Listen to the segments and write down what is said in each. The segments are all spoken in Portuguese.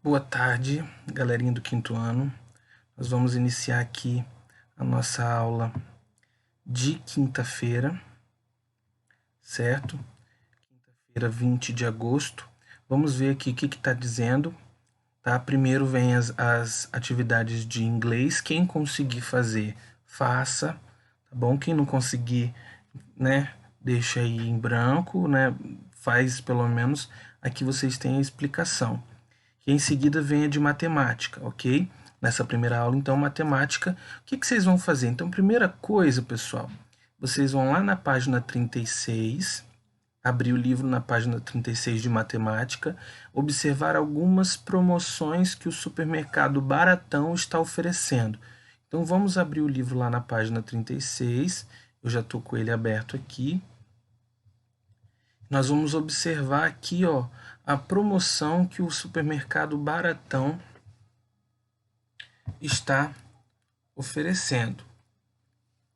Boa tarde, galerinha do quinto ano. Nós vamos iniciar aqui a nossa aula de quinta-feira, certo? Quinta-feira, 20 de agosto. Vamos ver aqui o que está dizendo, tá? Primeiro vem as atividades de inglês. Quem conseguir fazer, faça, tá bom? Quem não conseguir, né, deixa aí em branco, né? Faz pelo menos aqui vocês têm a explicação. E em seguida vem a de matemática, ok? Nessa primeira aula, então, matemática, o que vocês vão fazer? Então, primeira coisa, pessoal, vocês vão lá na página 36, abrir o livro na página 36 de matemática, observar algumas promoções que o supermercado Baratão está oferecendo. Então, vamos abrir o livro lá na página 36, eu já estou com ele aberto aqui. Nós vamos observar aqui, ó, a promoção que o supermercado Baratão está oferecendo.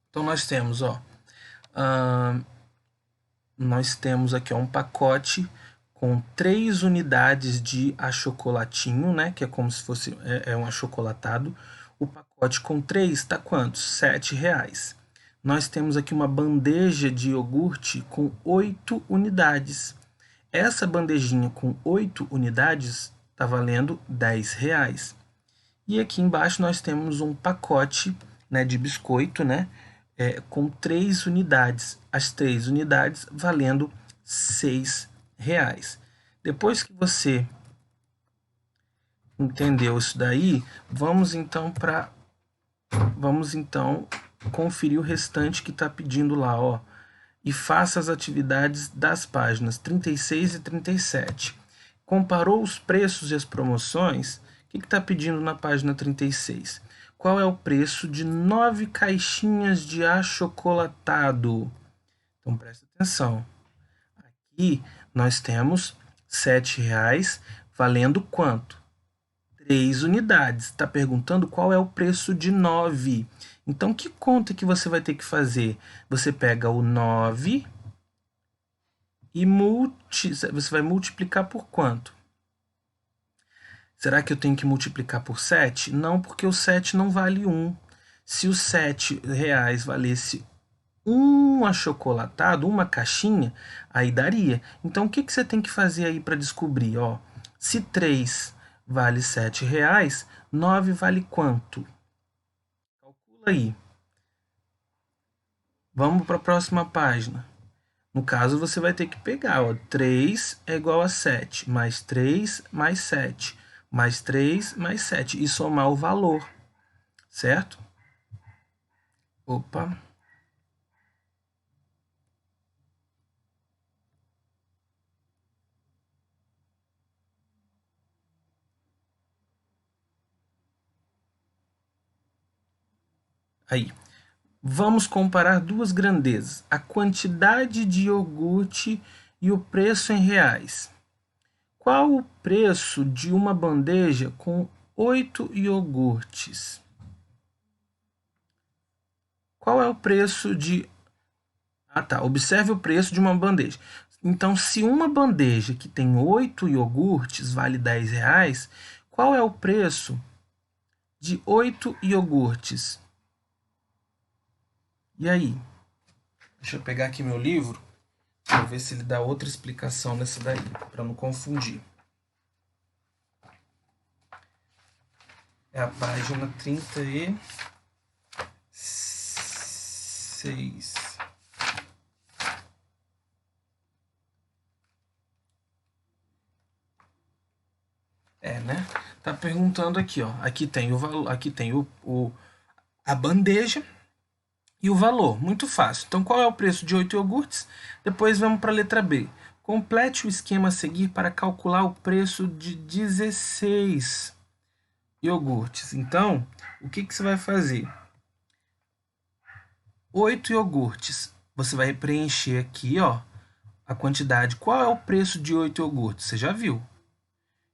Então nós temos, ó, nós temos aqui, ó, um pacote com 3 unidades de achocolatinho, né, que é como se fosse um achocolatado. O pacote com 3 está quanto? R$7. Nós temos aqui uma bandeja de iogurte com 8 unidades. Essa bandejinha com 8 unidades está valendo R$10. E aqui embaixo nós temos um pacote, né, de biscoito, né, com 3 unidades. As 3 unidades valendo R$6. Depois que você entendeu isso daí, vamos então conferir o restante que está pedindo lá, ó. E faça as atividades das páginas 36 e 37. Comparou os preços e as promoções? O que está pedindo na página 36? Qual é o preço de 9 caixinhas de achocolatado? Então presta atenção. Aqui nós temos R$7 valendo quanto? 3 unidades. Está perguntando qual é o preço de 9. Então, que conta que você vai ter que fazer? Você pega o 9 e você vai multiplicar por quanto? Será que eu tenho que multiplicar por 7? Não, porque o 7 não vale 1. Se os R$7 valesse um achocolatado, uma caixinha, aí daria. Então, o que você tem que fazer aí para descobrir? Ó, se 3 vale R$7, 9 vale quanto? Calcula aí. Vamos para a próxima página. No caso, você vai ter que pegar, ó, 3 é igual a 7, mais 3 mais 7, mais 3 mais 7, e somar o valor, certo? Opa. Aí. Vamos comparar duas grandezas, a quantidade de iogurte e o preço em reais. Qual o preço de uma bandeja com 8 iogurtes? Qual é o preço de... Ah, tá. Observe o preço de uma bandeja. Então, se uma bandeja que tem 8 iogurtes vale R$10, qual é o preço de 8 iogurtes? E aí? Deixa eu pegar aqui meu livro para ver se ele dá outra explicação nessa daí, para não confundir. É a página 36. Né? Tá perguntando aqui, ó. Aqui tem o valor, aqui tem a bandeja e o valor, muito fácil. Então, qual é o preço de 8 iogurtes? Depois vamos para a letra B. Complete o esquema a seguir para calcular o preço de 16 iogurtes. Então, o que você vai fazer? 8 iogurtes. Você vai preencher aqui, ó, a quantidade. Qual é o preço de 8 iogurtes? Você já viu.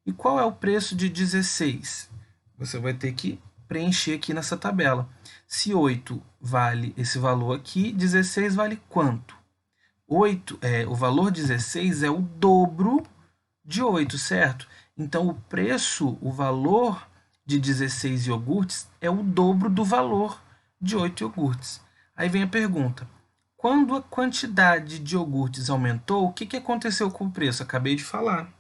E qual é o preço de 16? Você vai ter que preencher aqui nessa tabela. Se 8 vale esse valor aqui, 16 vale quanto? O valor 16 é o dobro de 8, certo? Então, o preço, o valor de 16 iogurtes é o dobro do valor de 8 iogurtes. Aí vem a pergunta: quando a quantidade de iogurtes aumentou, o que aconteceu com o preço? Acabei de falar.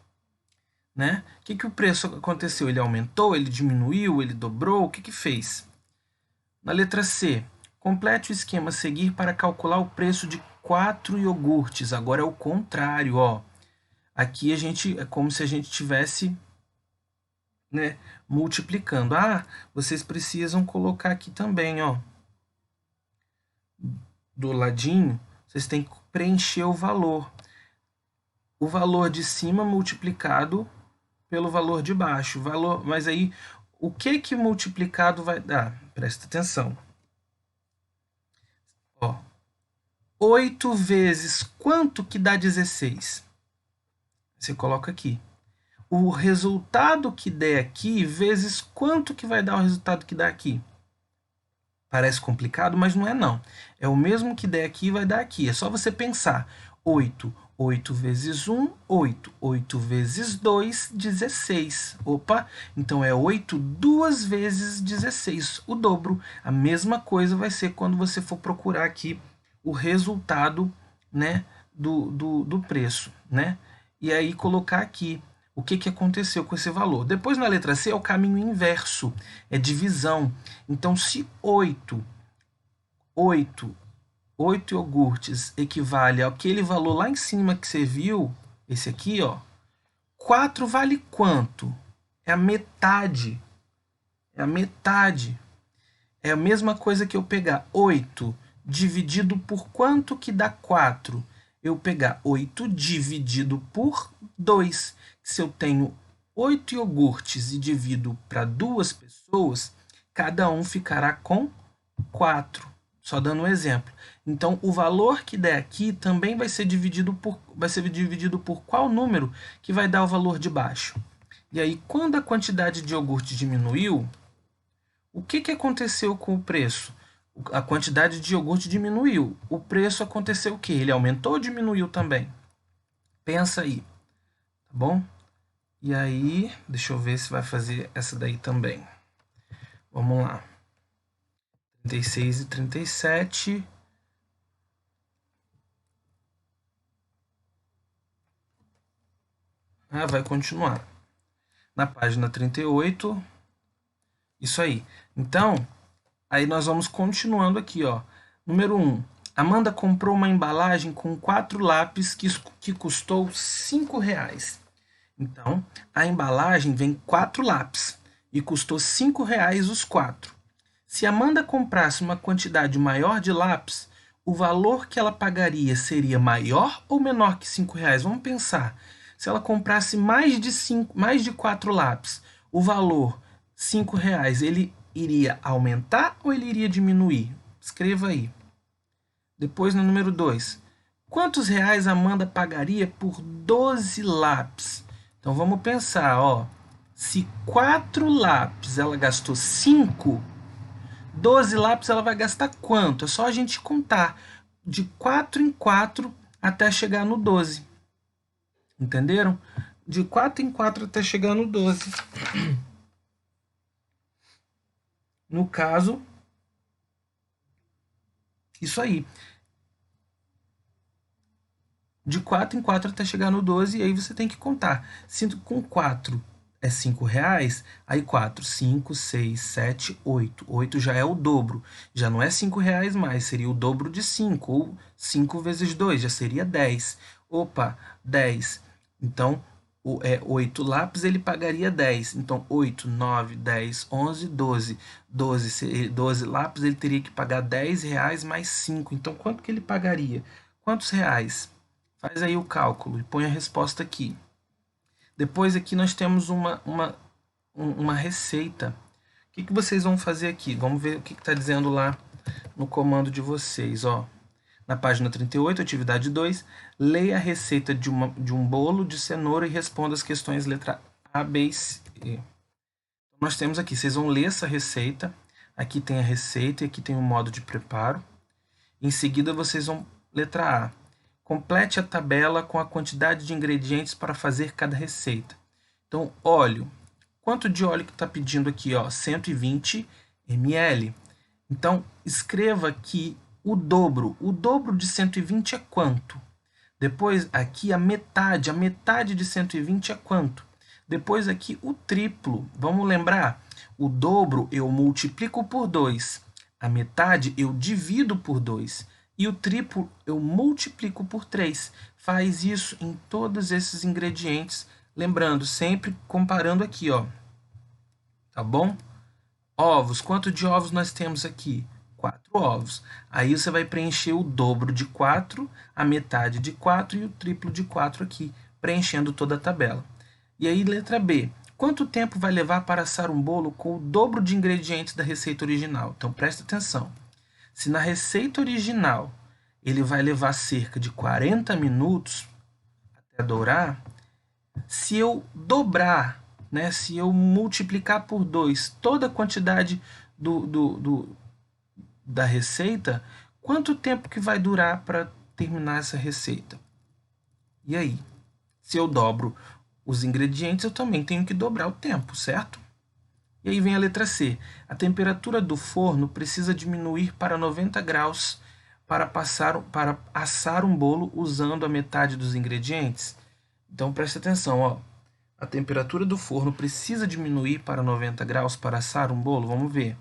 Né? O que o preço aconteceu? Ele aumentou, ele diminuiu, ele dobrou? O que fez? Na letra C, complete o esquema a seguir para calcular o preço de 4 iogurtes. Agora é o contrário, ó. Aqui a gente é como se a gente tivesse, né, multiplicando. Ah, vocês precisam colocar aqui também, ó. Do ladinho, vocês têm que preencher o valor. O valor de cima multiplicado pelo valor de baixo. Mas aí, o que multiplicado vai dar? Presta atenção. Ó, 8 vezes quanto que dá 16? Você coloca aqui. O resultado que der aqui vezes quanto que vai dar o resultado que dá aqui. Parece complicado, mas não é não. É o mesmo que der aqui vai dar aqui. É só você pensar. 8. 8 vezes 1, 8. 8 vezes 2, 16. Opa, então é 8 duas vezes 16, o dobro. A mesma coisa vai ser quando você for procurar aqui o resultado, né, do preço, né? E aí colocar aqui o que aconteceu com esse valor. Depois na letra C é o caminho inverso, é divisão. Então se 8 iogurtes equivale àquele valor lá em cima que você viu, esse aqui, ó, 4 vale quanto? É a metade. É a metade. É a mesma coisa que eu pegar 8 dividido por quanto que dá 4? Eu pegar 8 dividido por 2. Se eu tenho 8 iogurtes e divido para 2 pessoas, cada um ficará com 4. Só dando um exemplo. Então, o valor que der aqui também vai ser dividido por qual número que vai dar o valor de baixo. E aí, quando a quantidade de iogurte diminuiu, o que aconteceu com o preço? A quantidade de iogurte diminuiu. O preço aconteceu o quê? Ele aumentou ou diminuiu também? Pensa aí, tá bom? E aí, deixa eu ver se vai fazer essa daí também. Vamos lá. 36 e 37. Ah, vai continuar. Na página 38. Isso aí. Então, aí nós vamos continuando aqui, ó. Número 1. Amanda comprou uma embalagem com 4 lápis que custou R$5. Então, a embalagem vem 4 lápis e custou R$5 os 4. Se Amanda comprasse uma quantidade maior de lápis, o valor que ela pagaria seria maior ou menor que R$5? Vamos pensar. Se ela comprasse mais de 4 lápis, o valor R$5, ele iria aumentar ou ele iria diminuir? Escreva aí. Depois, no número 2. Quantos reais Amanda pagaria por 12 lápis? Então, vamos pensar, ó. Se 4 lápis ela gastou 5, 12 lápis ela vai gastar quanto? É só a gente contar de 4 em 4 até chegar no 12. Entenderam? De 4 em 4 até chegar no 12. No caso, isso aí. De 4 em 4 até chegar no 12, e aí você tem que contar. Se com 4 é R$5, aí 4, 5, 6, 7, 8. 8 já é o dobro. Já não é R$5 mais, seria o dobro de 5. Ou 5 vezes 2, já seria 10. Opa, 10. Então, 8 lápis ele pagaria 10. Então, 8, 9, 10, 11, 12. 12 lápis ele teria que pagar R$10 mais 5. Então, quanto que ele pagaria? Quantos reais? Faz aí o cálculo e põe a resposta aqui. Depois aqui nós temos uma receita. O que vocês vão fazer aqui? Vamos ver o que está dizendo lá no comando de vocês. Ó. Na página 38, atividade 2, leia a receita de um bolo de cenoura e responda as questões letra A, B e C. Então, nós temos aqui, vocês vão ler essa receita. Aqui tem a receita e aqui tem o modo de preparo. Em seguida, vocês vão, letra A, complete a tabela com a quantidade de ingredientes para fazer cada receita. Então, óleo. Quanto de óleo que está pedindo aqui? Ó, 120 ml. Então, escreva aqui o dobro. O dobro de 120 é quanto? Depois, aqui, a metade de 120 é quanto? Depois, aqui, o triplo. Vamos lembrar? O dobro eu multiplico por 2. A metade eu divido por 2. E o triplo eu multiplico por 3. Faz isso em todos esses ingredientes. Lembrando, sempre comparando aqui, ó. Tá bom? Ovos. Quanto de ovos nós temos aqui? 4 ovos. Aí você vai preencher o dobro de 4, a metade de 4 e o triplo de 4 aqui, preenchendo toda a tabela. E aí, letra B. Quanto tempo vai levar para assar um bolo com o dobro de ingredientes da receita original? Então, presta atenção. Se na receita original ele vai levar cerca de 40 minutos até dourar, se eu dobrar, né, se eu multiplicar por 2 toda a quantidade da receita, quanto tempo que vai durar para terminar essa receita? E aí? Se eu dobro os ingredientes, eu também tenho que dobrar o tempo, certo? E aí vem a letra C. A temperatura do forno precisa diminuir para 90 graus para assar um bolo usando a metade dos ingredientes. Então preste atenção, ó. A temperatura do forno precisa diminuir para 90 graus para assar um bolo? Vamos ver.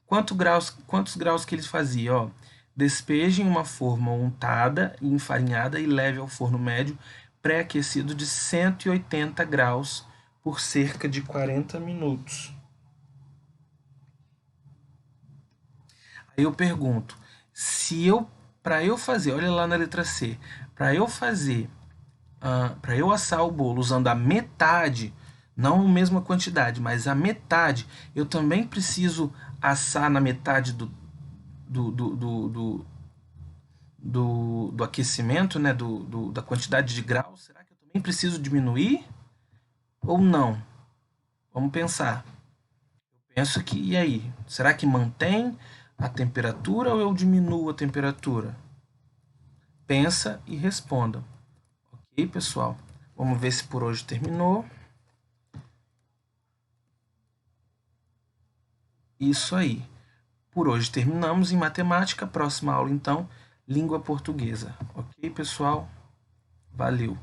Quantos graus que ele fazia? Ó, despeje em uma forma untada e enfarinhada e leve ao forno médio pré-aquecido de 180 graus por cerca de 40 minutos. Aí eu pergunto, para eu fazer, olha lá na letra C, para eu assar o bolo usando a metade, não a mesma quantidade, mas a metade, eu também preciso assar na metade do aquecimento, né, da quantidade de graus. Será que eu também preciso diminuir ou não? Vamos pensar. Eu penso que, e aí? Será que mantém a temperatura ou eu diminuo a temperatura? Pensa e responda. Ok, pessoal? Vamos ver se por hoje terminou. Isso aí. Por hoje terminamos em matemática. Próxima aula, então, língua portuguesa. Ok, pessoal? Valeu!